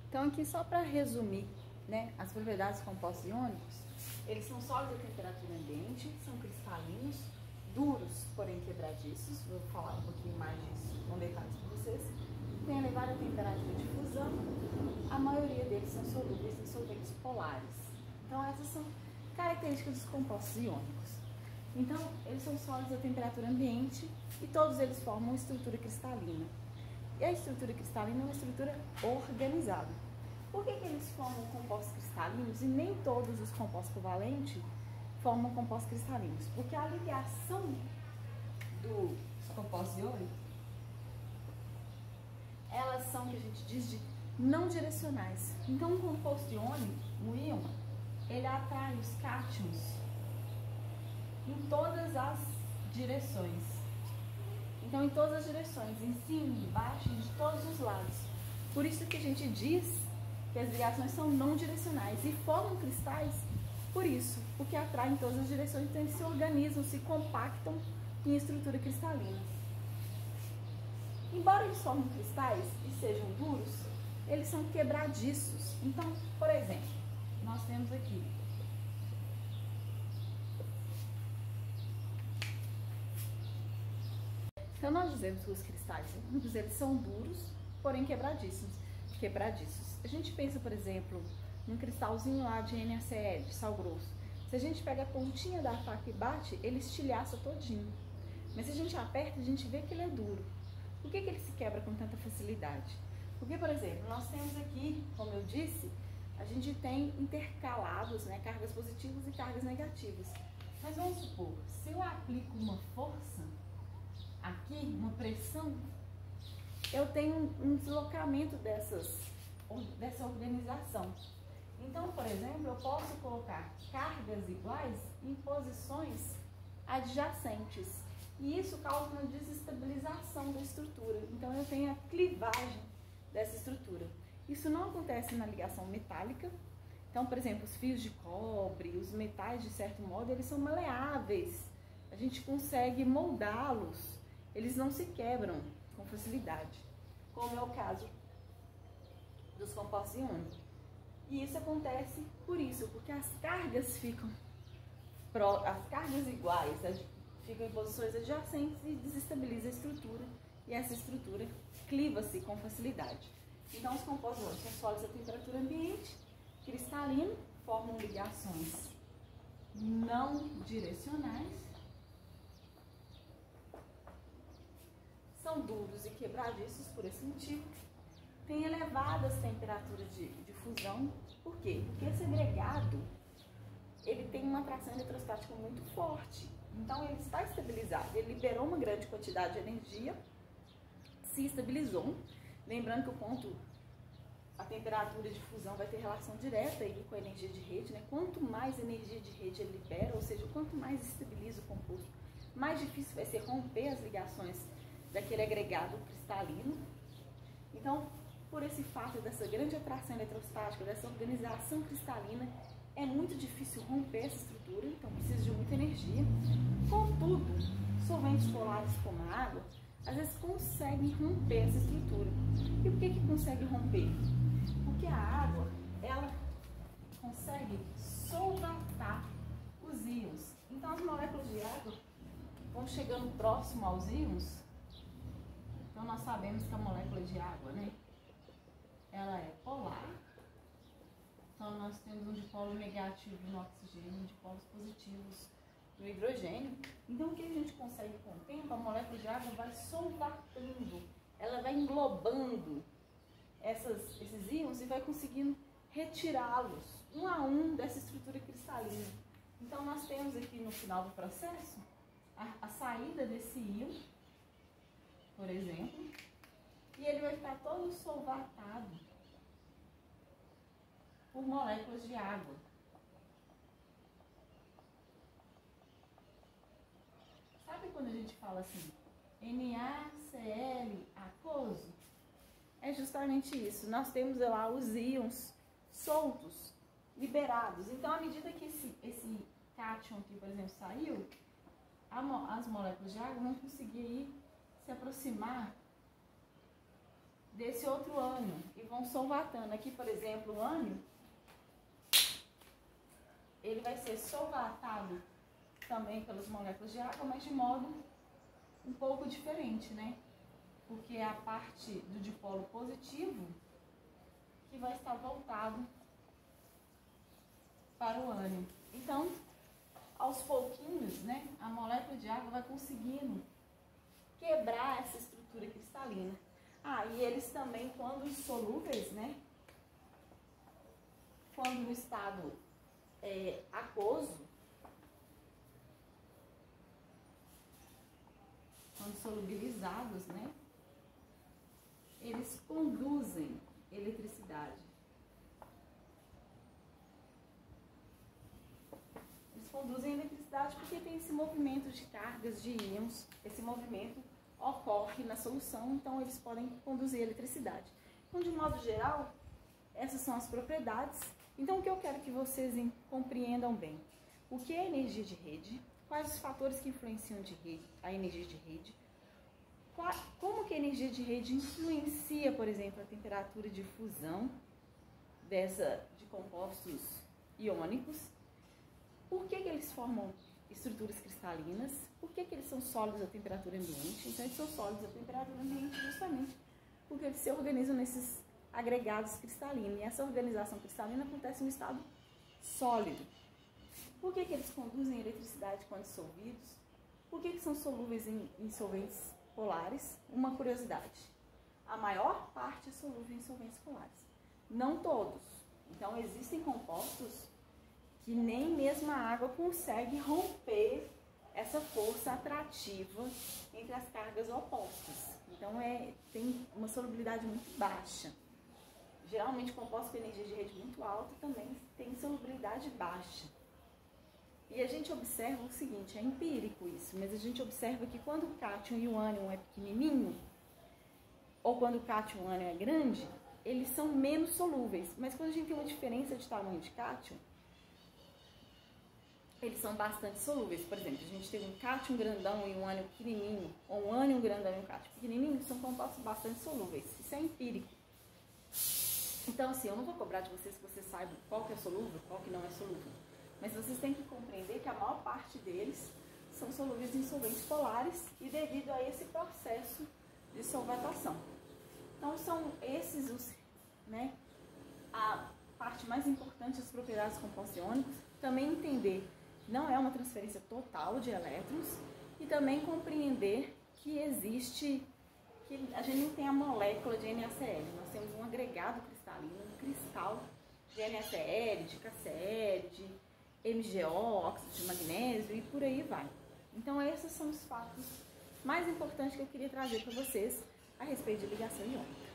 Então aqui só para resumir, né, as propriedades dos compostos iônicos, eles são sólidos a temperatura ambiente, são cristalinos, duros, porém quebradiços, vou falar um pouquinho mais disso com detalhes para vocês, tem elevada temperatura de fusão, a maioria deles são solúveis em solventes polares. Então essas são características dos compostos iônicos. Então eles são sólidos a temperatura ambiente e todos eles formam uma estrutura cristalina. E a estrutura cristalina é uma estrutura organizada. Por que eles formam compostos cristalinos e nem todos os compostos covalentes formam compostos cristalinos? Porque a ligação dos compostos iônicos, elas são, que a gente diz, de não direcionais. Então, um composto iônico, um íon, ele atrai os cátions em todas as direções. Então, em todas as direções, em cima, embaixo, de todos os lados. Por isso que a gente diz que as ligações são não direcionais e formam cristais por isso, porque atraem em todas as direções, então eles se organizam, se compactam em estrutura cristalina. Embora eles formem cristais e sejam duros, eles são quebradiços. Então, por exemplo, nós temos aqui então nós dizemos que os cristais eles são duros, porém quebradiços. A gente pensa, por exemplo, num cristalzinho lá de NaCl, de sal grosso. Se a gente pega a pontinha da faca e bate, ele estilhaça todinho. Mas se a gente aperta, a gente vê que ele é duro. Por que ele se quebra com tanta facilidade? Porque, por exemplo, nós temos aqui, como eu disse, a gente tem intercalados, né, cargas positivas e cargas negativas. Mas vamos supor, se eu aplico uma força aqui, uma pressão, eu tenho um deslocamento dessa organização. Então, por exemplo, eu posso colocar cargas iguais em posições adjacentes. E isso causa uma desestabilização da estrutura. Então, eu tenho a clivagem dessa estrutura. Isso não acontece na ligação metálica. Então, por exemplo, os fios de cobre, os metais, de certo modo, eles são maleáveis. A gente consegue moldá-los. Eles não se quebram com facilidade, como é o caso dos compostos iônicos. E isso acontece porque as cargas iguais ficam em posições adjacentes e desestabiliza a estrutura, e essa estrutura cliva-se com facilidade. Então, os compostos iônicos são sólidos a temperatura ambiente, cristalino, formam ligações não direcionais, são duros e quebradiços por esse motivo, tem elevadas temperaturas de fusão. Por quê? Porque esse agregado ele tem uma atração eletrostática muito forte, então ele está estabilizado, ele liberou uma grande quantidade de energia, se estabilizou. Lembrando que o ponto, a temperatura de fusão vai ter relação direta aí com a energia de rede, né? Quanto mais energia de rede ele libera, ou seja, quanto mais estabiliza o composto, mais difícil vai ser romper as ligações daquele agregado cristalino. Então, por esse fato dessa grande atração eletrostática, dessa organização cristalina, é muito difícil romper essa estrutura, então precisa de muita energia. Contudo, solventes polares como a água, às vezes conseguem romper essa estrutura. E por que consegue romper? Porque a água, ela consegue solvatar os íons. Então as moléculas de água vão chegando próximo aos íons. Então nós sabemos que a molécula de água, né, ela é polar. Então nós temos um dipolo negativo no oxigênio, dipolos positivos no hidrogênio. Então o que a gente consegue com o tempo? A molécula de água vai solvatando, ela vai englobando esses íons e vai conseguindo retirá-los um a um dessa estrutura cristalina. Então nós temos aqui no final do processo a saída desse íon, por exemplo, e ele vai ficar todo solvatado por moléculas de água. Sabe quando a gente fala assim, NaCl aquoso? É justamente isso. Nós temos lá os íons soltos, liberados. Então, à medida que esse cátion aqui, por exemplo, saiu, as moléculas de água vão conseguir se aproximar desse outro ânion e vão solvatando. Aqui, por exemplo, o ânion, ele vai ser solvatado também pelas moléculas de água, mas de modo um pouco diferente, né? Porque é a parte do dipolo positivo que vai estar voltado para o ânion. Então, aos pouquinhos, né, a molécula de água vai conseguindo quebrar essa estrutura cristalina. Ah, e eles também, quando insolúveis, né, quando no estado aquoso, quando solubilizados, né, eles conduzem eletricidade. Eles conduzem eletricidade porque tem esse movimento de cargas de íons, esse movimento ocorre na solução, então eles podem conduzir eletricidade. Então, de modo geral, essas são as propriedades. Então, o que eu quero que vocês compreendam bem? O que é energia de rede? Quais os fatores que influenciam a energia de rede? Como que a energia de rede influencia, por exemplo, a temperatura de fusão de compostos iônicos? Por que eles formam estruturas cristalinas? Por que eles são sólidos a temperatura ambiente? Então, eles são sólidos a temperatura ambiente justamente porque eles se organizam nesses agregados cristalinos. E essa organização cristalina acontece no estado sólido. Por que eles conduzem eletricidade quando dissolvidos? Por que são solúveis em solventes polares? Uma curiosidade: a maior parte é solúvel em solventes polares. Não todos. Então, existem compostos que nem mesmo a água consegue romper essa força atrativa entre as cargas opostas. Então, tem uma solubilidade muito baixa. Geralmente, compostos com energia de rede muito alta também tem solubilidade baixa. E a gente observa o seguinte, é empírico isso, mas a gente observa que quando o cátion e o ânion é pequenininho, ou quando o cátion e o ânion é grande, eles são menos solúveis. Mas quando a gente tem uma diferença de tamanho de cátion, eles são bastante solúveis. Por exemplo, a gente tem um cátion grandão e um ânion pequenininho, ou um ânion grandão e um cátion pequenininho, são compostos bastante solúveis. Isso é empírico. Então, assim, eu não vou cobrar de vocês que vocês saibam qual que é solúvel, qual que não é solúvel. Mas vocês têm que compreender que a maior parte deles são solúveis em solventes polares e devido a esse processo de solvatação. Então, são esses a parte mais importante das propriedades dos compostos iônicos. Também entender que não é uma transferência total de elétrons e também compreender que que a gente não tem a molécula de NaCl, nós temos um agregado cristalino, um cristal de NaCl, de KCl, de MgO, óxido de magnésio e por aí vai. Então, esses são os fatos mais importantes que eu queria trazer para vocês a respeito de ligação iônica.